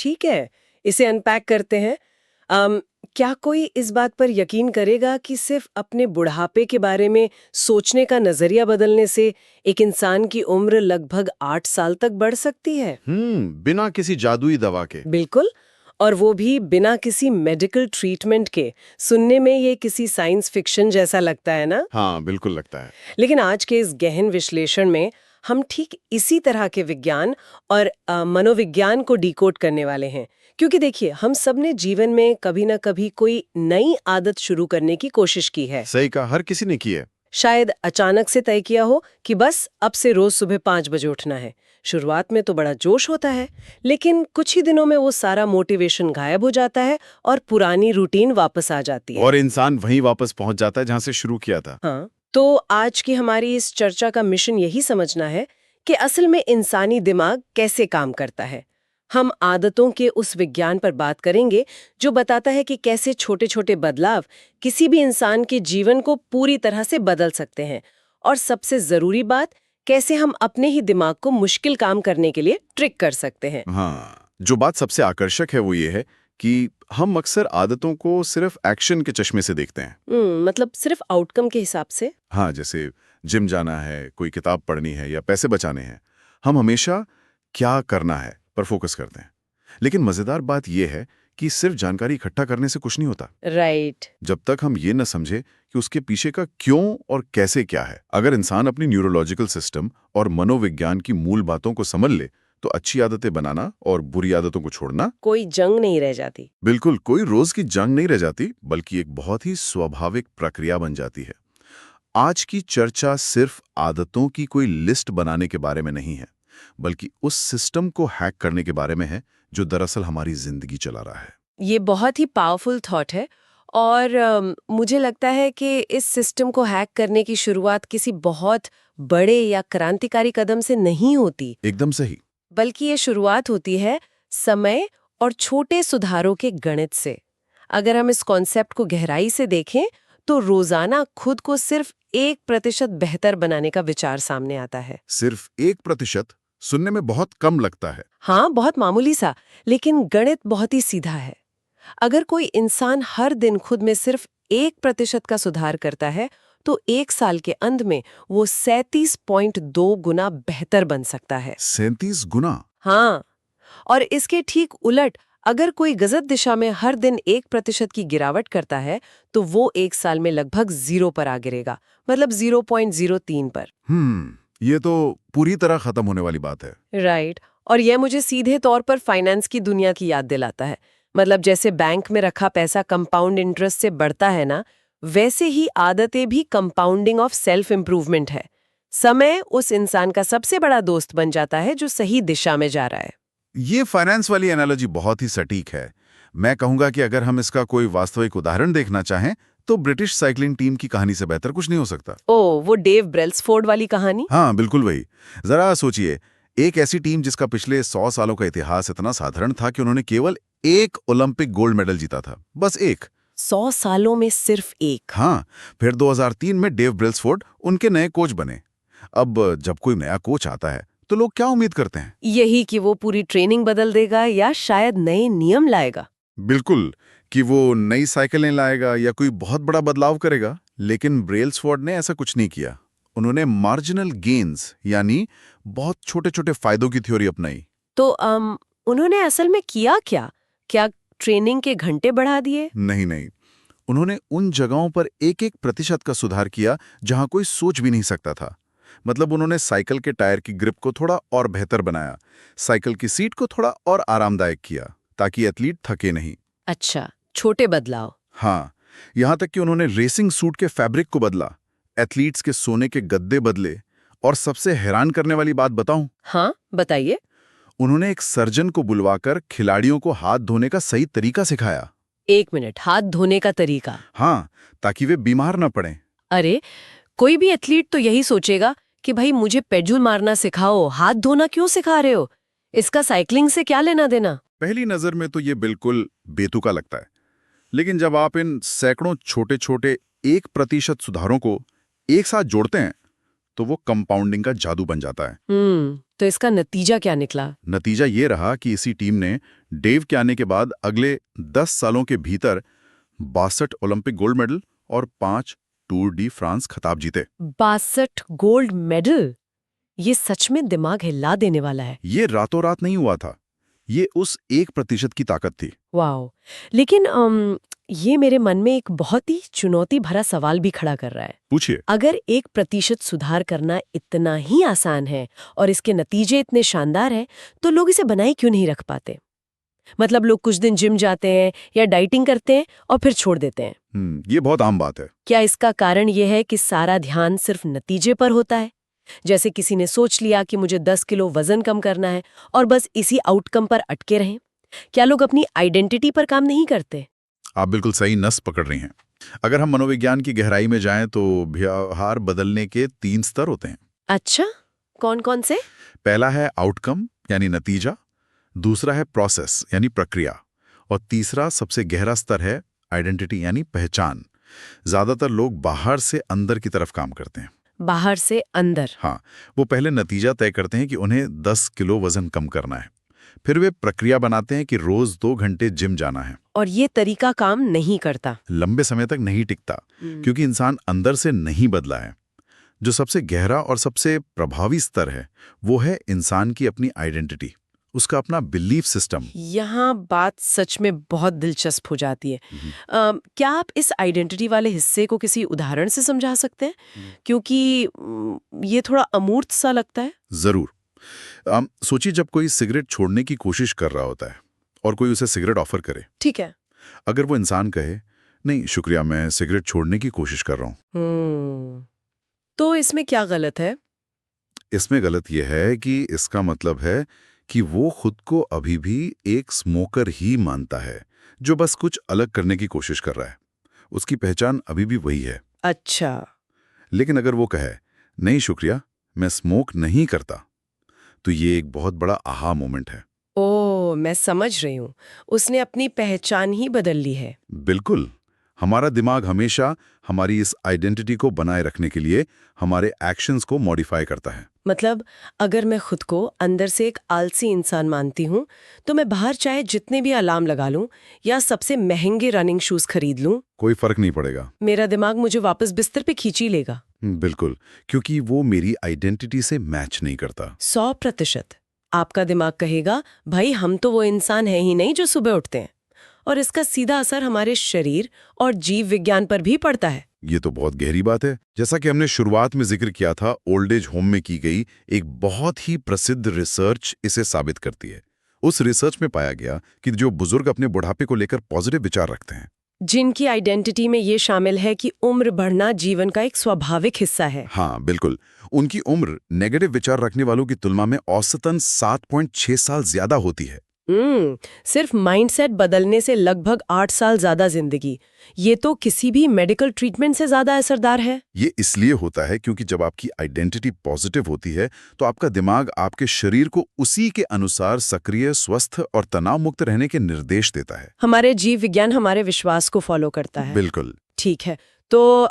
ठीक है, इसे अनपैक करते हैं। क्या कोई इस बात पर यकीन करेगा कि सिर्फ अपने बुढ़ापे के बारे में सोचने का नजरिया बदलने से एक इंसान की उम्र लगभग 8 साल तक बढ़ सकती है? बिना किसी जादुई दवा के। बिल्कुल। और वो भी बिना किसी मेडिकल ट्रीटमेंट के। सुनने में ये किसी साइंस फिक्शन जैसा लगता है ना? हाँ, बिल्कुल लगता है। लेकिन आज के इस गहन विश्लेषण में हम ठीक इसी तरह के विज्ञान और मनोविज्ञान को डिकोड करने वाले हैं। क्योंकि देखिए, हम सब ने जीवन में कभी ना कभी कोई नई आदत शुरू करने की कोशिश की है। सही कहा, हर किसी ने की है। शायद अचानक से तय किया हो कि बस अब से रोज सुबह 5 बजे उठना है। शुरुआत में तो बड़ा जोश होता है, लेकिन कुछ ही दिनों में वो सारा मोटिवेशन गायब हो जाता है और पुरानी रूटीन वापस आ जाती है। और इंसान वहीं वापस पहुंच जाता है जहां से शुरू किया था। हाँ, तो आज की हमारी इस चर्चा का मिशन यही समझना है कि असल में इंसानी दिमाग कैसे काम करता है। हम आदतों के उस विज्ञान पर बात करेंगे जो बताता है कि कैसे छोटे छोटे बदलाव किसी भी इंसान के जीवन को पूरी तरह से बदल सकते हैं। और सबसे जरूरी बात, कैसे हम अपने ही दिमाग को मुश्किल काम करने के लिए ट्रिक कर सकते हैं। हाँ, जो बात सबसे आकर्षक है वो ये है कि हम अक्सर आदतों को सिर्फ एक्शन के चश्मे से देखते हैं। मतलब सिर्फ आउटकम के हिसाब से। हाँ, जैसे जिम जाना है, कोई किताब पढ़नी है या पैसे बचाने हैं, हम हमेशा क्या करना है पर फोकस करते हैं। लेकिन मजेदार बात यह है कि सिर्फ जानकारी इकट्ठा करने से कुछ नहीं होता। राइट। जब तक हम ये न समझे कि उसके पीछे का क्यों और कैसे क्या है। अगर इंसान अपनी न्यूरोलॉजिकल सिस्टम और मनोविज्ञान की मूल बातों को समझ ले तो अच्छी आदतें बनाना और बुरी आदतों को छोड़ना कोई जंग नहीं रह जाती। बिल्कुल, कोई रोज की जंग नहीं रह जाती, बल्कि एक बहुत ही स्वाभाविक प्रक्रिया बन जाती है। आज की चर्चा सिर्फ आदतों की कोई लिस्ट बनाने के बारे में नहीं है, बल्कि उस सिस्टम को हैक करने के बारे में है जो दरअसल हमारी जिंदगी चला रहा है। ये बहुत ही पावरफुल थॉट है। और मुझे लगता है कि इस सिस्टम को हैक करने की शुरुआत किसी बहुत बड़े या क्रांतिकारी कदम से नहीं होती, एकदम सही। बल्कि ये शुरुआत होती है समय और छोटे सुधारों के गणित से। अगर हम इस कॉन्सेप्ट को गहराई से देखें तो रोजाना खुद को सिर्फ 1% बेहतर बनाने का विचार सामने आता है। सिर्फ 1% सुनने में बहुत कम लगता है। हाँ, बहुत मामूली सा, लेकिन गणित बहुत ही सीधा है। अगर कोई इंसान हर दिन खुद में सिर्फ 1% का सुधार करता है तो 1 साल के अंत में वो 37.2 गुना बेहतर बन सकता है। 37 गुना? हाँ, और इसके ठीक उलट, अगर कोई गलत दिशा में हर दिन 1% की गिरावट करता है तो वो 1 साल में लगभग 0 पर आ गिरेगा, मतलब 0.03 पर। ये तो पूरी तरह खत्म होने वाली बात है। राइट। और यह मुझे सीधे तौर पर फाइनेंस की दुनिया की याद दिलाता है। मतलब जैसे बैंक में रखा पैसा कंपाउंड इंटरेस्ट से बढ़ता है ना, वैसे ही आदतें भी कंपाउंडिंग ऑफ सेल्फ इम्प्रूवमेंट है। समय उस इंसान का सबसे बड़ा दोस्त बन जाता है जो सही दिशा में जा रहा है। ये फाइनेंस वाली एनालॉजी बहुत ही सटीक है। मैं कहूंगा कि अगर हम इसका कोई वास्तविक उदाहरण देखना चाहें तो ब्रिटिश साइकिलिंग टीम की कहानी से बेहतर कुछ नहीं हो सकता। वो डेव ब्रेल्सफोर्ड वाली कहानी। हाँ, बिल्कुल वही। जरा सोचिए, एक ऐसी टीम जिसका पिछले 100 सालों का इतिहास इतना साधारण था कि उन्होंने केवल एक ओलंपिक गोल्ड मेडल जीता था, बस एक। 100 सालों में सिर्फ एक। हाँ, फिर 2003 में डेव ब्रेल्सफोर्ड उनके नए कोच बने। अब जब कोई नया कोच आता है तो लोग क्या उम्मीद करते हैं? यही कि वो पूरी ट्रेनिंग बदल देगा या शायद नए नियम लाएगा। बिल्कुल, कि वो नई साइकिलें लाएगा या कोई बहुत बड़ा बदलाव करेगा। लेकिन ब्रेल्सफोर्ड ने ऐसा कुछ नहीं किया। उन्होंने मार्जिनल गेन्स यानी बहुत छोटे छोटे फायदों की थ्योरी अपनाई। तो उन्होंने असल में किया क्या? क्या ट्रेनिंग के घंटे बढ़ा दिए? नहीं नहीं, उन्होंने उन जगहों पर 1% का सुधार किया जहां कोई सोच भी नहीं सकता था। मतलब उन्होंने साइकिल के टायर की ग्रिप को थोड़ा और बेहतर बनाया, साइकिल की सीट को थोड़ा और आरामदायक किया ताकि एथलीट थके नहीं। अच्छा, छोटे बदलाव। हाँ, यहां तक कि उन्होंने रेसिंग सूट के फैब्रिक को बदला, एथलीट्स के सोने के गद्दे बदले, और सबसे हैरान करने वाली बात बताऊं? हाँ, बताइए। उन्होंने एक सर्जन को बुलवाकर खिलाड़ियों को हाथ धोने का सही तरीका सिखाया। 1 मिनट, हाथ धोने का तरीका? हाँ, ताकि वे बीमार न पड़ें। अरे, कोई भी एथलीट तो यही सोचेगा कि भाई मुझे पेडल मारना सिखाओ, हाथ धोना क्यों सिखा रहे हो? इसका साइकिलिंग से क्या लेना देना? पहली नजर में तो ये बिल्कुल बेतुका लगता है, लेकिन जब आप इन सैकड़ों छोटे छोटे 1% सुधारों को एक साथ जोड़ते हैं तो वो कंपाउंडिंग का जादू बन जाता है। तो इसका नतीजा क्या निकला? नतीजा ये रहा कि इसी टीम ने डेव के आने के बाद अगले 10 सालों के भीतर 62 ओलंपिक गोल्ड मेडल और 5 टूर डी फ्रांस खिताब जीते। 62 गोल्ड मेडल, ये सच में दिमाग हिला देने वाला है। ये रातों रात नहीं हुआ था, ये उस 1% की ताकत थी। वाओ। लेकिन ये मेरे मन में एक बहुत ही चुनौती भरा सवाल भी खड़ा कर रहा है। पूछिए। अगर 1% सुधार करना इतना ही आसान है और इसके नतीजे इतने शानदार हैं, तो लोग इसे बनाए क्यों नहीं रख पाते? मतलब लोग कुछ दिन जिम जाते हैं या डाइटिंग करते हैं और फिर छोड़ देते हैं। ये बहुत आम बात है। क्या इसका कारण ये है कि सारा ध्यान सिर्फ नतीजे पर होता है? जैसे किसी ने सोच लिया कि मुझे 10 किलो वजन कम करना है और बस इसी आउटकम पर अटके रहें। क्या लोग अपनी आइडेंटिटी पर काम नहीं करते? आप बिल्कुल सही नस पकड़ रही हैं। अगर हम मनोविज्ञान की गहराई में जाएं तो व्यवहार बदलने के 3 स्तर होते हैं। अच्छा, कौन कौन से? पहला है आउटकम यानी नतीजा, दूसरा है प्रोसेस यानी प्रक्रिया, और तीसरा सबसे गहरा स्तर है आइडेंटिटी यानी पहचान। ज्यादातर लोग बाहर से अंदर की तरफ काम करते हैं। बाहर से अंदर? हाँ, वो पहले नतीजा तय करते हैं कि उन्हें 10 किलो वजन कम करना है। फिर वे प्रक्रिया बनाते हैं कि रोज 2 घंटे जिम जाना है। और ये तरीका काम नहीं करता, लंबे समय तक नहीं टिकता, क्योंकि इंसान अंदर से नहीं बदला है। जो सबसे गहरा और सबसे प्रभावी स्तर है वो है इंसान की अपनी आइडेंटिटी, उसका अपना बिलीफ सिस्टम। यहाँ बात सच में बहुत दिलचस्प हो जाती है। क्या आप इस आइडेंटिटी वाले हिस्से को किसी उदाहरण से समझा सकते हैं? क्योंकि ये थोड़ा अमूर्त सा लगता है। जरूर। सोचिए, जब कोई सिगरेट छोड़ने की कोशिश कर रहा होता है और कोई उसे सिगरेट ऑफर करे। ठीक है। अगर वो इंसान कहे, नहीं शुक्रिया, मैं सिगरेट छोड़ने की कोशिश कर रहा हूं, तो इसमें क्या गलत है? इसमें गलत यह है कि इसका मतलब है कि वो खुद को अभी भी एक स्मोकर ही मानता है जो बस कुछ अलग करने की कोशिश कर रहा है। उसकी पहचान अभी भी वही है। अच्छा। लेकिन अगर वो कहे, नहीं शुक्रिया, मैं स्मोक नहीं करता, तो ये एक बहुत बड़ा आहा मोमेंट है। ओह, मैं समझ रही हूँ। उसने अपनी पहचान ही बदल ली है। बिल्कुल। हमारा दिमाग हमेशा हमारी इस आइडेंटिटी को बनाए रखने के लिए हमारे एक्शंस को मॉडिफाई करता है। मतलब अगर मैं खुद को अंदर से एक आलसी इंसान मानती हूँ, तो मैं बाहर चाहे जितने भी अलार्म लगा लूं या सबसे महंगे रनिंग शूज खरीद लूं, कोई फर्क नहीं पड़ेगा। मेरा दिमाग मुझे वापस बिस्तर पे खींच ही लेगा। बिल्कुल, क्योंकि वो मेरी आइडेंटिटी से मैच नहीं करता। 100%। आपका दिमाग कहेगा, भाई हम तो वो इंसान है ही नहीं जो सुबह उठते हैं। और इसका सीधा असर हमारे शरीर और जीव विज्ञान पर भी पड़ता है। ये तो बहुत गहरी बात है। जैसा कि हमने शुरुआत में जिक्र किया था, ओल्ड एज होम में की गई एक बहुत ही प्रसिद्ध रिसर्च इसे साबित करती है। उस रिसर्च में पाया गया कि जो बुजुर्ग अपने बुढ़ापे को लेकर पॉजिटिव विचार रखते हैं, जिनकी आइडेंटिटी में ये शामिल है कि उम्र बढ़ना जीवन का एक स्वाभाविक हिस्सा है। हाँ बिल्कुल, उनकी उम्र नेगेटिव विचार रखने वालों की तुलना में औसतन 7.6 साल ज्यादा होती है। सिर्फ माइंडसेट बदलने से लगभग 8 साल ज्यादा जिंदगी। ये तो किसी भी मेडिकल ट्रीटमेंट से ज्यादा असरदार है। ये इसलिए होता है क्योंकि जब आपकी आइडेंटिटी पॉजिटिव होती है तो आपका दिमाग आपके शरीर को उसी के अनुसार सक्रिय, स्वस्थ और तनाव मुक्त रहने के निर्देश देता है। हमारे जीव विज्ञान हमारे विश्वास को फॉलो करता है। बिल्कुल। ठीक है, तो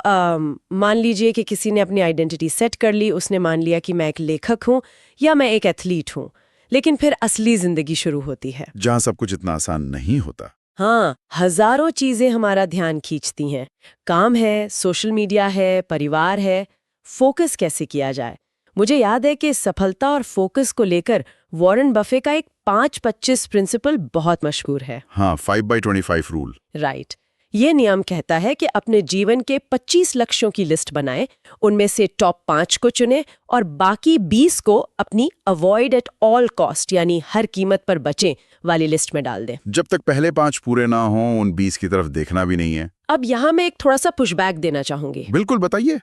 मान लीजिए कि किसी ने अपनी आइडेंटिटी सेट कर ली। उसने मान लिया कि मैं एक लेखक हूँ या मैं एक एथलीट हूँ। लेकिन फिर असली जिंदगी शुरू होती है, जहां सब कुछ इतना आसान नहीं होता। हाँ, हजारों चीजें हमारा ध्यान खींचती हैं। काम है, सोशल मीडिया है, परिवार है। फोकस कैसे किया जाए? मुझे याद है कि सफलता और फोकस को लेकर वॉरेन बफे का एक 5-25 प्रिंसिपल बहुत मशहूर है। हाँ, 5/25 रूल। राइट। ये नियम कहता है कि अपने जीवन के 25 लक्ष्यों की लिस्ट बनाएं, उनमें से टॉप 5 को चुनें और बाकी 20 को अपनी अवॉइड एट ऑल कॉस्ट यानी हर कीमत पर बचें वाली लिस्ट में डाल दें। जब तक पहले 5 पूरे ना हों, उन 20 की तरफ देखना भी नहीं है। अब यहाँ मैं एक थोड़ा सा पुशबैक देना चाहूंगी। बिल्कुल, बताइए।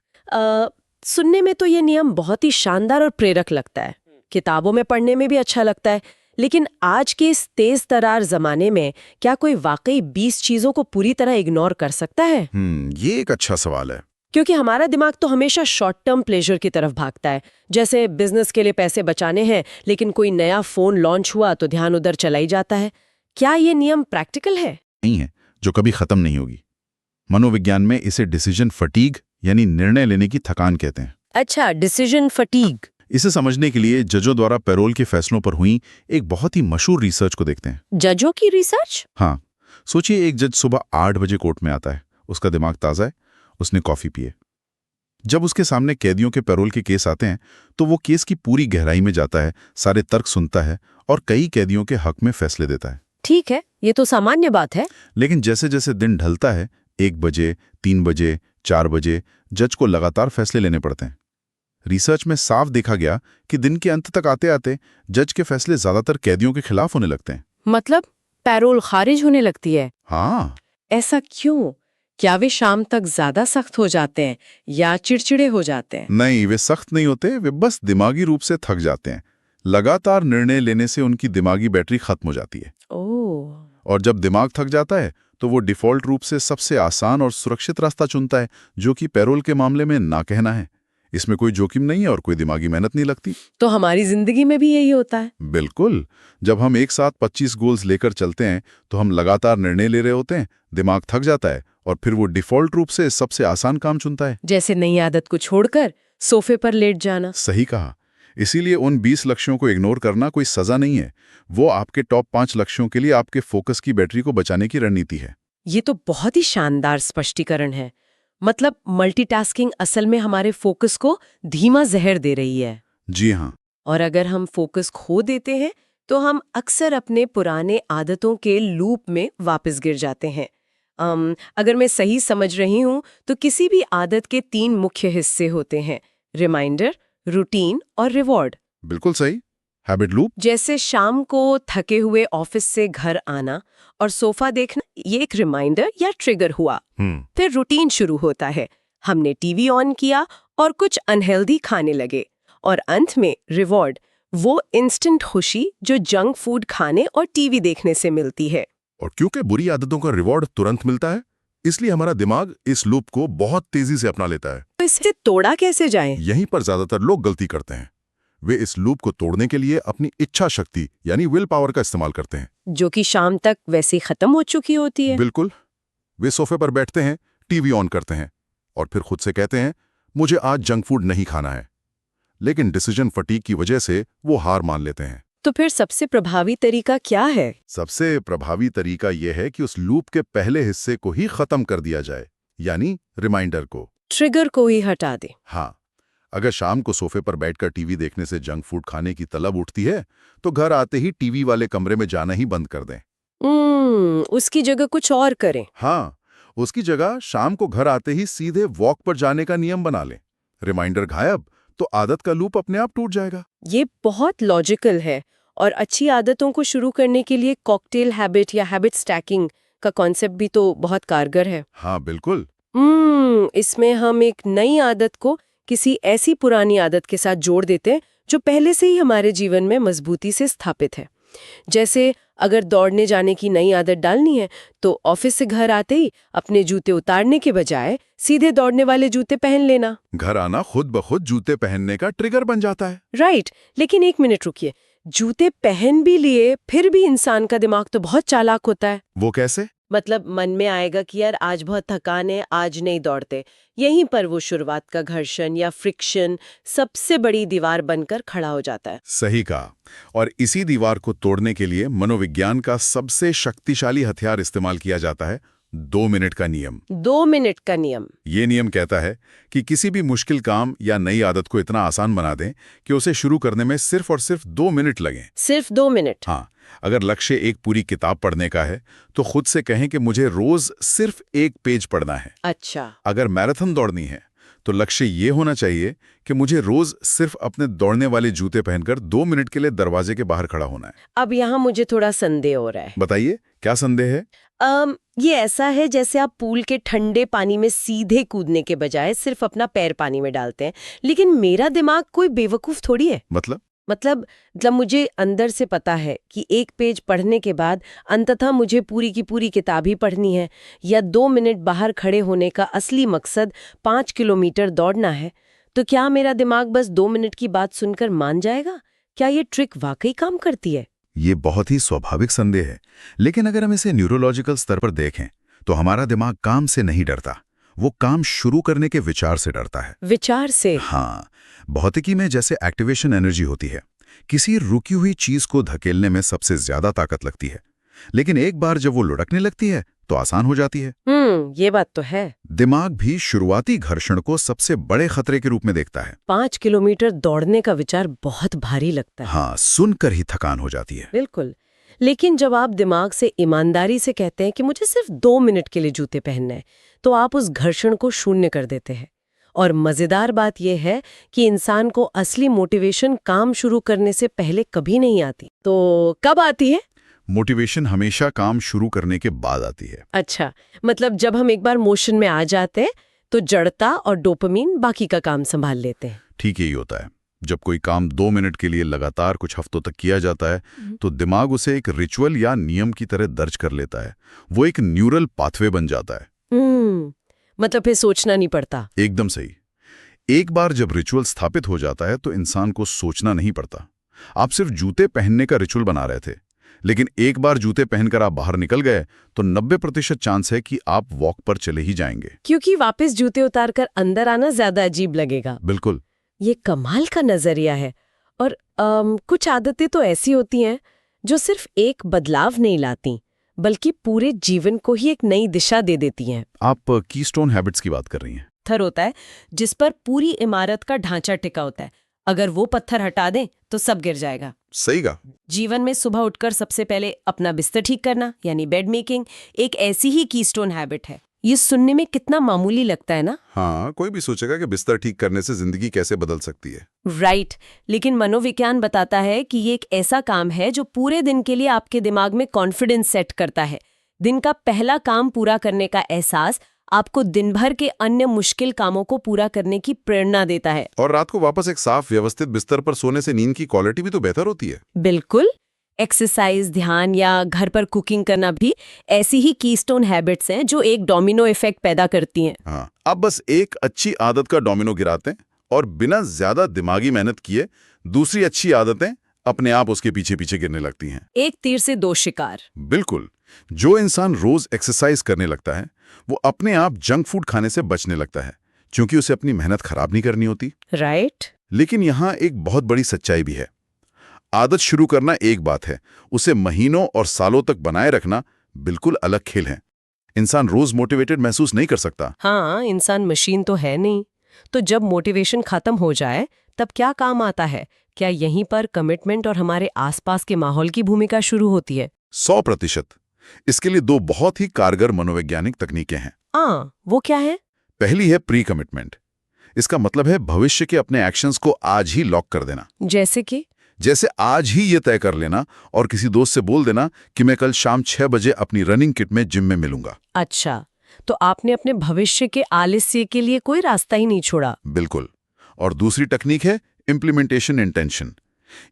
सुनने में तो ये नियम बहुत ही शानदार और प्रेरक लगता है, किताबों में पढ़ने में भी अच्छा लगता है। लेकिन आज के इस तेज तरार जमाने में क्या कोई वाकई 20 चीजों को पूरी तरह इग्नोर कर सकता है? ये एक अच्छा सवाल है। क्योंकि हमारा दिमाग तो हमेशा शॉर्ट टर्म प्लेजर की तरफ भागता है। जैसे बिजनेस के लिए पैसे बचाने हैं, लेकिन कोई नया फोन लॉन्च हुआ तो ध्यान उधर चला ही जाता है। क्या ये नियम प्रैक्टिकल है? नहीं है, जो कभी खत्म नहीं होगी। मनोविज्ञान में इसे डिसीजन फटीग यानी निर्णय लेने की थकान कहते हैं। अच्छा, डिसीजन फटीग। इसे समझने के लिए जजों द्वारा पैरोल के फैसलों पर हुई एक बहुत ही मशहूर रिसर्च को देखते हैं। जजों की रिसर्च? हाँ, सोचिए एक जज सुबह 8 बजे कोर्ट में आता है, उसका दिमाग ताज़ा है, उसने कॉफ़ी पी है। जब उसके सामने कैदियों के पैरोल के केस आते हैं तो वो केस की पूरी गहराई में जाता है, सारे तर्क सुनता है और कई कैदियों के हक में फैसले देता है। ठीक है, ये तो सामान्य बात है। लेकिन जैसे जैसे दिन ढलता है, 1 बजे, 3 बजे, 4 बजे, जज को लगातार फैसले लेने पड़ते हैं। रिसर्च में साफ देखा गया कि दिन के अंत तक आते आते जज के फैसले ज्यादातर कैदियों के खिलाफ होने लगते हैं। मतलब पैरोल खारिज होने लगती है? हाँ, ऐसा क्यों? क्या वे शाम तक ज्यादा सख्त हो जाते हैं या चिड़चिड़े हो जाते हैं? नहीं, वे सख्त नहीं होते, वे बस दिमागी रूप से थक जाते हैं। लगातार निर्णय लेने से उनकी दिमागी बैटरी खत्म हो जाती है। ओह। और जब दिमाग थक जाता है तो वो डिफॉल्ट रूप से सबसे आसान और सुरक्षित रास्ता चुनता है, जो कि पैरोल के मामले में ना कहना है। इसमें कोई जोखिम नहीं है और कोई दिमागी मेहनत नहीं लगती। तो हमारी जिंदगी में भी यही होता है? बिल्कुल। जब हम एक साथ 25 गोल्स लेकर चलते हैं तो हम लगातार निर्णय ले रहे होते हैं, दिमाग थक जाता है और फिर वो डिफॉल्ट रूप से सबसे आसान काम चुनता है। जैसे नई आदत को छोड़कर सोफे पर लेट जाना। सही कहा। इसीलिए उन 20 लक्ष्यों को इग्नोर करना कोई सजा नहीं है, वो आपके टॉप 5 लक्ष्यों के लिए आपके फोकस की बैटरी को बचाने की रणनीति है। ये तो बहुत ही शानदार स्पष्टीकरण है। मतलब मल्टीटास्किंग असल में हमारे फोकस को धीमा जहर दे रही है। जी हाँ। और अगर हम फोकस खो देते हैं तो हम अक्सर अपने पुराने आदतों के लूप में वापस गिर जाते हैं। अगर मैं सही समझ रही हूँ तो किसी भी आदत के 3 मुख्य हिस्से होते हैं: रिमाइंडर, रूटीन और रिवॉर्ड। बिल्कुल सही। Habit loop. जैसे शाम को थके हुए ऑफिस से घर आना और सोफा देखना, ये एक रिमाइंडर या ट्रिगर हुआ। फिर रूटीन शुरू होता है, हमने टीवी ऑन किया और कुछ अनहेल्दी खाने लगे। और अंत में रिवॉर्ड, वो इंस्टेंट खुशी जो जंक फूड खाने और टीवी देखने से मिलती है। और क्योंकि बुरी आदतों का रिवॉर्ड तुरंत मिलता है, इसलिए हमारा दिमाग इस लूप को बहुत तेजी से अपना लेता है। तो इससे तोड़ा कैसे जाए? यहीं पर ज्यादातर लोग गलती करते हैं। वे इस लूप को तोड़ने के लिए अपनी इच्छा शक्ति यानी विल पावर का इस्तेमाल करते हैं, जो कि शाम तक वैसे ही खत्म हो चुकी होती है। बिल्कुल। वे सोफे पर बैठते हैं, टीवी ऑन करते हैं और फिर खुद से कहते हैं, मुझे आज जंक फूड नहीं खाना है। लेकिन डिसीजन फटीग की वजह से वो हार मान लेते हैं। तो फिर सबसे प्रभावी तरीका क्या है? सबसे प्रभावी तरीका यह है कि उस लूप के पहले हिस्से को ही खत्म कर दिया जाए, यानी रिमाइंडर को, ट्रिगर को ही हटा दे। हाँ, अगर शाम को सोफे पर बैठकर टीवी देखने से जंक फूड खाने की तलब उठती है तो घर आते ही टीवी वाले कमरे में जाना ही बंद कर दें। उसकी जगह कुछ और करें। हाँ, उसकी जगह शाम को घर आते ही सीधे वॉक पर जाने का नियम बना लें। रिमाइंडर गायब तो आदत का लूप अपने आप टूट जाएगा। ये बहुत लॉजिकल है। और अच्छी आदतों को शुरू करने के लिए कॉकटेल हैबिट या हैबिट स्टैकिंग का कॉन्सेप्ट भी तो बहुत कारगर है। हाँ बिल्कुल। इसमें हम एक नई आदत को किसी ऐसी पुरानी आदत के साथ जोड़ देते हैं जो पहले से ही हमारे जीवन में मजबूती से स्थापित है। जैसे अगर दौड़ने जाने की नई आदत डालनी है तो ऑफिस से घर आते ही अपने जूते उतारने के बजाय सीधे दौड़ने वाले जूते पहन लेना। घर आना खुद ब खुद जूते पहनने का ट्रिगर बन जाता है। राइट, लेकिन एक मिनट रुकिए, जूते पहन भी लिए फिर भी इंसान का दिमाग तो बहुत चालाक होता है। वो कैसे? मतलब मन में आएगा कि यार आज बहुत थकान है, आज नहीं दौड़ते। यहीं पर वो शुरुआत का घर्षण या फ्रिक्शन सबसे बड़ी दीवार बनकर खड़ा हो जाता है। सही कहा। और इसी दीवार को तोड़ने के लिए मनोविज्ञान का सबसे शक्तिशाली हथियार इस्तेमाल किया जाता है, 2 मिनट का नियम। 2 मिनट का नियम। ये नियम कहता है कि किसी भी मुश्किल काम या नई आदत को इतना आसान बना दें कि उसे शुरू करने में सिर्फ और सिर्फ 2 मिनट लगें। सिर्फ 2 मिनट? हाँ, अगर लक्ष्य एक पूरी किताब पढ़ने का है तो खुद से कहें कि मुझे रोज सिर्फ 1 पेज पढ़ना है। अच्छा। अगर मैराथन दौड़नी है तो लक्ष्य ये होना चाहिए कि मुझे रोज सिर्फ अपने दौड़ने वाले जूते पहनकर 2 मिनट के लिए दरवाजे के बाहर खड़ा होना है। अब यहाँ मुझे थोड़ा संदेह हो रहा है। बताइए, क्या संदेह है? ये ऐसा है जैसे आप पूल के ठंडे पानी में सीधे कूदने के बजाय सिर्फ अपना पैर पानी में डालते हैं। लेकिन मेरा दिमाग कोई बेवकूफ थोड़ी है। मतलब मुझे अंदर से पता है कि 1 पेज पढ़ने के बाद अंततः मुझे पूरी की पूरी किताब ही पढ़नी है, या 2 मिनट बाहर खड़े होने का असली मकसद 5 किलोमीटर दौड़ना है, तो क्या मेरा दिमाग बस 2 मिनट की बात सुनकर मान जाएगा? क्या ये ट्रिक वाकई काम करती है? ये बहुत ही स्वाभाविक संदेह है, लेकिन अगर हम इसे न्यूरोलॉजिकल स्तर पर देखें तो हमारा दिमाग काम से नहीं डरता, वो काम शुरू करने के विचार से डरता है। विचार से? हाँ, भौतिकी में जैसे एक्टिवेशन एनर्जी होती है, किसी रुकी हुई चीज को धकेलने में सबसे ज्यादा ताकत लगती है, लेकिन एक बार जब वो लुढ़कने लगती है तो आसान हो जाती है। ये बात तो है। दिमाग भी शुरुआती घर्षण को सबसे बड़े खतरे के रूप में देखता है। 5 किलोमीटर दौड़ने का विचार बहुत भारी लगता है। हाँ, सुनकर ही थकान हो जाती है। बिल्कुल। लेकिन जब आप दिमाग से ईमानदारी से कहते हैं कि मुझे सिर्फ 2 मिनट के लिए जूते पहनना है, तो आप उस घर्षण को शून्य कर देते हैं। और मजेदार बात यह है कि इंसान को असली मोटिवेशन काम शुरू करने से पहले कभी नहीं आती। तो कब आती है? मोटिवेशन हमेशा काम शुरू करने के बाद आती है। अच्छा, मतलब जब हम एक बार मोशन में आ जाते हैं तो जड़ता और डोपामिन बाकी का काम संभाल लेते हैं। ठीक यही होता है। जब कोई काम 2 मिनट के लिए लगातार कुछ हफ्तों तक किया जाता है तो दिमाग उसे एक रिचुअल या नियम की तरह दर्ज कर लेता है। वो एक न्यूरल पाथवे बन जाता है। मतलब फिर सोचना नहीं पड़ता। एकदम सही। एक बार जब रिचुअल स्थापित हो जाता है तो इंसान को सोचना नहीं पड़ता। आप सिर्फ जूते पहनने का रिचुअल बना रहे थे, लेकिन एक बार जूते पहनकर आप बाहर निकल गए तो 90% चांस है कि आप वॉक पर चले ही जाएंगे, क्योंकि वापस जूते उतारकर अंदर आना ज्यादा अजीब लगेगा। बिल्कुल। ये कमाल का नजरिया है। और कुछ आदतें तो ऐसी होती हैं जो सिर्फ एक बदलाव नहीं लाती, बल्कि पूरे जीवन को ही एक नई दिशा दे देती हैं। आप कीस्टोन हैबिट्स की बात कर रही हैं। पत्थर होता है जिस पर पूरी इमारत का ढांचा टिका होता है। अगर वो पत्थर हटा दें तो सब गिर जाएगा। सही कहा। जीवन में सुबह उठकर सबसे पहले अपना बिस्तर ठीक करना, यानी बेड मेकिंग, एक ऐसी ही कीस्टोन हैबिट है। ये सुनने में कितना मामूली लगता है ना? हाँ, कोई भी सोचेगा कि बिस्तर ठीक करने से जिंदगी कैसे बदल सकती है। राइट। लेकिन मनोविज्ञान बताता है कि ये एक ऐसा काम है जो पूरे दिन के लिए आपके दिमाग में कॉन्फिडेंस सेट करता है। दिन का पहला काम पूरा करने का एहसास आपको दिन भर के अन्य मुश्किल कामों को पूरा करने की प्रेरणा देता है। और रात को वापस एक साफ व्यवस्थित बिस्तर पर सोने से नींद की क्वालिटी भी तो बेहतर होती है। बिल्कुल। एक्सरसाइज, ध्यान या घर पर कुकिंग करना भी ऐसी ही कीस्टोन हैबिट्स हैं जो एक डोमिनो इफेक्ट पैदा करती हैं। हाँ, आप बस एक अच्छी आदत का डोमिनो गिराते हैं और बिना ज्यादा दिमागी मेहनत किए दूसरी अच्छी आदतें अपने आप उसके पीछे पीछे गिरने लगती हैं। एक तीर से 2 शिकार। बिल्कुल। जो इंसान रोज एक्सरसाइज करने लगता है वो अपने आप जंक फूड खाने से बचने लगता है, क्योंकि उसे अपनी मेहनत खराब नहीं करनी होती। राइट। लेकिन यहाँ एक बहुत बड़ी सच्चाई भी है। आदत शुरू करना एक बात है, उसे महीनों और सालों तक बनाए रखना बिल्कुल अलग खेल है। इंसान रोज मोटिवेटेड महसूस नहीं कर सकता। हाँ, इंसान मशीन तो है नहीं। तो जब मोटिवेशन खत्म हो जाए तब क्या काम आता है? क्या यहीं पर कमिटमेंट और हमारे आसपास के माहौल की भूमिका शुरू होती है? 100%। इसके लिए 2 बहुत ही कारगर मनोवैज्ञानिक तकनीकें हैं। वो क्या है? पहली है प्री कमिटमेंट। इसका मतलब है भविष्य के अपने एक्शंस को आज ही लॉक कर देना। जैसे आज ही ये तय कर लेना और किसी दोस्त से बोल देना कि मैं कल शाम 6 बजे अपनी रनिंग किट में जिम में मिलूंगा। अच्छा, तो आपने अपने भविष्य के आलस्य के लिए कोई रास्ता ही नहीं छोड़ा। बिल्कुल। और दूसरी टेक्निक है इम्प्लीमेंटेशन इंटेंशन।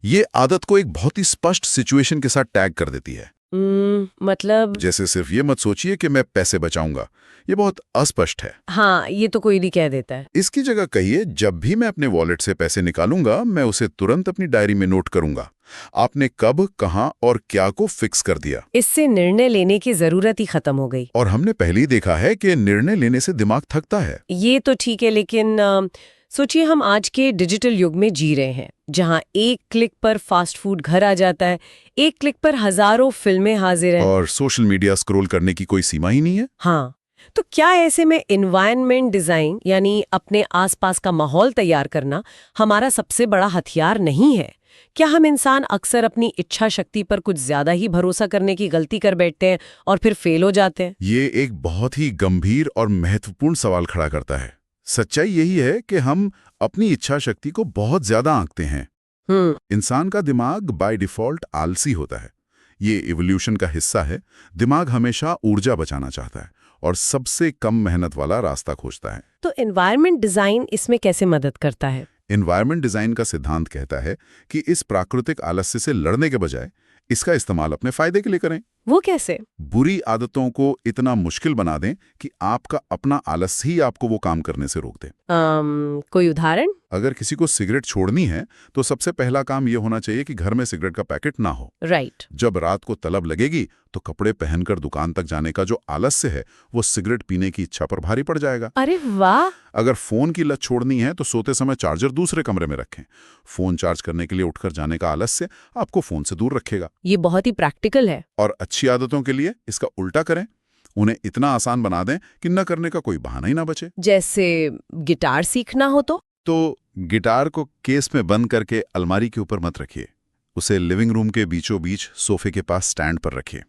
ये आदत को एक बहुत ही स्पष्ट सिचुएशन के साथ टैग कर देती है। मतलब? जैसे सिर्फ ये मत सोचिए कि मैं पैसे बचाऊंगा, ये बहुत अस्पष्ट है। हाँ, ये तो कोई नहीं कह देता है। इसकी जगह कहिए, जब भी मैं अपने वॉलेट से पैसे निकालूंगा मैं उसे तुरंत अपनी डायरी में नोट करूंगा। आपने कब, कहां और क्या को फिक्स कर दिया। इससे निर्णय लेने की जरूरत ही खत्म हो गई। और हमने पहले ही देखा है कि निर्णय लेने से दिमाग थकता है। ये तो ठीक है, लेकिन सोचिए हम आज के डिजिटल युग में जी रहे हैं, जहां एक क्लिक पर फास्ट फूड घर आ जाता है, एक क्लिक पर हजारों फिल्में हाजिर हैं। और सोशल मीडिया स्क्रॉल करने की कोई सीमा ही नहीं है। हाँ, तो क्या ऐसे में एनवायरनमेंट डिजाइन, यानी अपने आसपास का माहौल तैयार करना, हमारा सबसे बड़ा हथियार नहीं है? क्या हम इंसान अक्सर अपनी इच्छा शक्ति पर कुछ ज्यादा ही भरोसा करने की गलती कर बैठते हैं और फिर फेल हो जाते हैं? ये एक बहुत ही गंभीर और महत्वपूर्ण सवाल खड़ा करता है। सच्चाई यही है कि हम अपनी इच्छा शक्ति को बहुत ज्यादा आंकते हैं। इंसान का दिमाग बाय डिफॉल्ट आलसी होता है। ये इवोल्यूशन का हिस्सा है। दिमाग हमेशा ऊर्जा बचाना चाहता है और सबसे कम मेहनत वाला रास्ता खोजता है। तो एनवायरनमेंट डिजाइन इसमें कैसे मदद करता है? एनवायरनमेंट डिजाइन का सिद्धांत कहता है कि इस प्राकृतिक आलस्य से लड़ने के बजाय इसका इस्तेमाल अपने फायदे के लिए करें। वो कैसे? बुरी आदतों को इतना मुश्किल बना दें कि आपका अपना आलस्य ही आपको वो काम करने से रोक दे। कोई उदाहरण? अगर किसी को सिगरेट छोड़नी है तो सबसे पहला काम ये होना चाहिए कि घर में सिगरेट का पैकेट ना हो। राइट। जब रात को तलब लगेगी तो कपड़े पहनकर दुकान तक जाने का जो आलस्य है वो सिगरेट पीने की इच्छा पर भारी पड़ जाएगा। अरे वाह। अगर फोन की लत छोड़नी है तो सोते समय चार्जर दूसरे कमरे में रखें। फोन चार्ज करने के लिए उठकर जाने का आलस्य आपको फोन से दूर रखेगा। ये बहुत ही प्रैक्टिकल है। और अच्छी आदतों के लिए इसका उल्टा करें, उन्हें इतना आसान बना दें कि न करने का कोई बहाना ही ना बचे। जैसे गिटार सीखना हो तो गिटार को केस में बंद करके अलमारी के ऊपर मत रखिए, उसे लिविंग रूम के बीचों बीच सोफे के पास स्टैंड पर रखिए।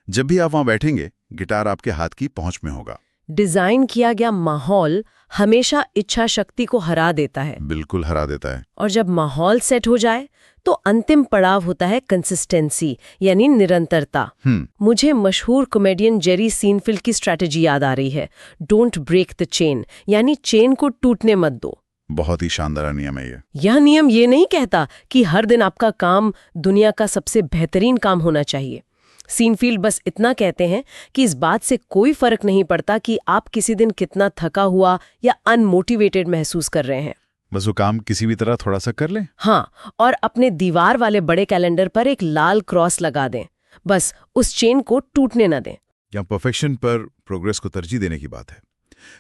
जब भी आप वहां बैठेंगे गिटार आपके हाथ की पहुंच में होगा। डिजाइन किया गया माहौल हमेशा इच्छा शक्ति को हरा देता है। बिल्कुल हरा देता है। और जब माहौल सेट हो जाए तो अंतिम पड़ाव होता है कंसिस्टेंसी, यानी निरंतरता। मुझे मशहूर कॉमेडियन जेरी सीनफील्ड की स्ट्रैटेजी याद आ रही है, डोंट ब्रेक द चेन, यानी चेन को टूटने मत दो। बहुत ही शानदार नियम है ये। यह नियम ये नहीं कहता कि हर दिन आपका काम दुनिया का सबसे बेहतरीन काम होना चाहिए। सीनफील्ड बस इतना कहते हैं कि इस बात से कोई फर्क नहीं पड़ता कि आप किसी दिन कितना थका हुआ या अनमोटिवेटेड महसूस कर रहे हैं। बस वो काम किसी भी तरह थोड़ा सा कर लें। हाँ, और अपने दीवार वाले बड़े कैलेंडर पर एक लाल क्रॉस लगा दें। बस उस चेन को टूटने न दें। यहाँ परफेक्शन पर प्रोग्रेस को तरजीह देने की बात है।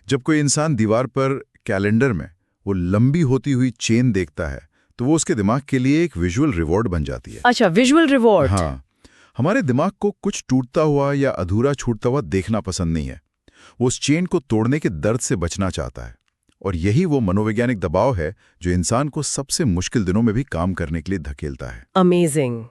जब कोई इंसान दीवार पर कैलेंडर में वो लंबी होती हुई चेन देखता है तो वो उसके दिमाग के लिए एक विजुअल रिवॉर्ड बन जाती है। अच्छा, विजुअल रिवॉर्ड। हाँ, हमारे दिमाग को कुछ टूटता हुआ या अधूरा छूटता हुआ देखना पसंद नहीं है। वो उस चेन को तोड़ने के दर्द से बचना चाहता है। और यही वो मनोवैज्ञानिक दबाव है जो इंसान को सबसे मुश्किल दिनों में भी काम करने के लिए धकेलता है। अमेजिंग।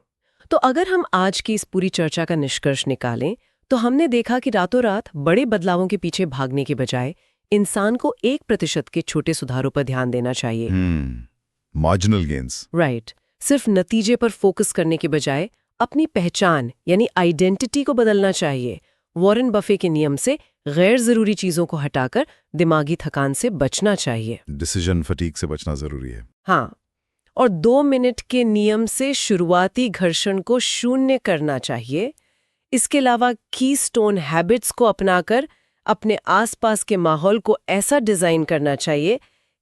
तो अगर हम आज की इस पूरी चर्चा का निष्कर्ष निकालें तो हमने देखा कि रातों रात बड़े बदलावों के पीछे भागने के बजाय इंसान को 1% के छोटे सुधारों पर ध्यान देना चाहिए। Marginal gains. राइट। सिर्फ नतीजे पर फोकस करने के बजाय अपनी पहचान यानी आइडेंटिटी को बदलना चाहिए। वॉरेन बफे के नियम से गैर जरूरी चीजों को हटाकर दिमागी थकान से बचना चाहिए। डिसीजन फटीग से बचना जरूरी है। हाँ, और 2 मिनट के नियम से शुरुआती घर्षण को शून्य करना चाहिए। इसके अलावा कीस्टोन हैबिट्स को अपनाकर अपने आसपास के माहौल को ऐसा डिजाइन करना चाहिए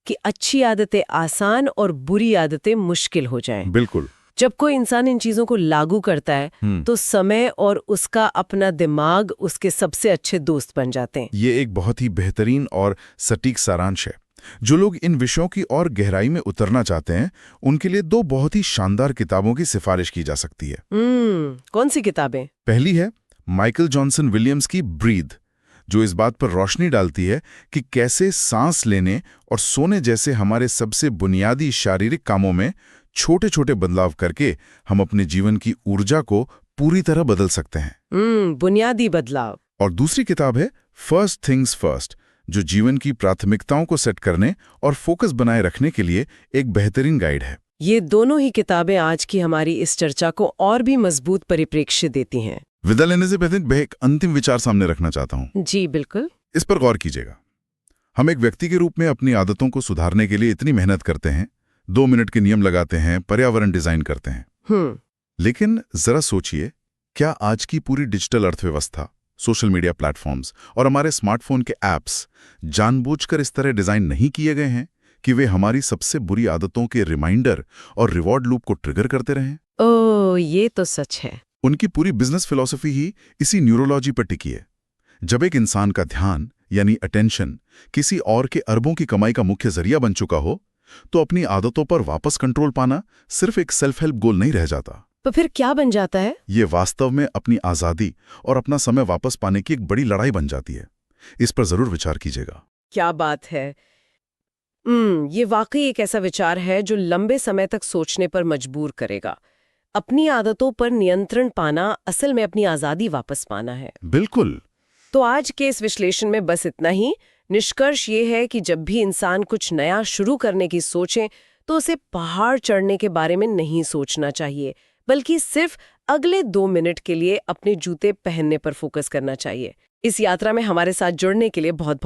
कि अच्छी आदतें आसान और बुरी आदतें मुश्किल हो जाएं। बिल्कुल। जब कोई इंसान इन चीजों को लागू करता है तो समय और उसका अपना दिमाग उसके सबसे अच्छे दोस्त बन जाते हैं। ये एक बहुत ही बेहतरीन और सटीक सारांश है। जो लोग इन विषयों की और गहराई में उतरना चाहते हैं उनके लिए 2 बहुत ही शानदार किताबों की सिफारिश की जा सकती है। कौन सी किताबें? पहली है माइकल जॉनसन विलियम्स की ब्रीथ, जो इस बात पर रोशनी डालती है कि कैसे सांस लेने और सोने जैसे हमारे सबसे बुनियादी शारीरिक कामों में छोटे छोटे बदलाव करके हम अपने जीवन की ऊर्जा को पूरी तरह बदल सकते हैं। बुनियादी बदलाव। और दूसरी किताब है फर्स्ट थिंग्स फर्स्ट, जो जीवन की प्राथमिकताओं को सेट करने और फोकस बनाए रखने के लिए एक बेहतरीन गाइड है। ये दोनों ही किताबें आज की हमारी इस चर्चा को और भी मजबूत परिप्रेक्ष्य देती हैं। विदा लेने से पहले मैं एक अंतिम विचार सामने रखना चाहता हूँ। जी बिल्कुल। इस पर गौर कीजिएगा। हम एक व्यक्ति के रूप में अपनी आदतों को सुधारने के लिए इतनी मेहनत करते हैं, 2 मिनट के नियम लगाते हैं, पर्यावरण डिजाइन करते हैं। लेकिन जरा सोचिए, क्या आज की पूरी डिजिटल अर्थव्यवस्था, सोशल मीडिया प्लेटफॉर्म्स और हमारे स्मार्टफोन के ऐप्स जानबूझकर इस तरह डिजाइन नहीं किए गए हैं कि वे हमारी सबसे बुरी आदतों के रिमाइंडर और रिवॉर्ड लूप को ट्रिगर करते रहें? ओह, ये तो सच है। उनकी पूरी बिजनेस फिलॉसफी ही इसी न्यूरोलॉजी पर टिकी है। जब एक इंसान का ध्यान यानी अटेंशन किसी और के अरबों की कमाई का मुख्य जरिया बन चुका हो तो अपनी आदतों पर वापस कंट्रोल पाना सिर्फ एक सेल्फ हेल्प गोल नहीं रह जाता। तो फिर क्या बन जाता है? ये वास्तव में अपनी आजादी और अपना समय वापस पाने की एक बड़ी लड़ाई बन जाती है। इस पर जरूर विचार कीजिएगा। क्या बात है। ये वाकई एक ऐसा विचार है जो लंबे समय तक सोचने पर मजबूर करेगा। अपनी आदतों पर नियंत्रण पाना असल में अपनी आजादी वापस पाना है। बिल्कुल। तो आज के इस विश्लेषण में बस इतना ही। निष्कर्ष ये है कि जब भी इंसान कुछ नया शुरू करने की सोचे तो उसे पहाड़ चढ़ने के बारे में नहीं सोचना चाहिए, बल्कि सिर्फ अगले 2 मिनट के लिए अपने जूते पहनने पर फोकस करना चाहिए। इस यात्रा में हमारे साथ जुड़ने के लिए बहुत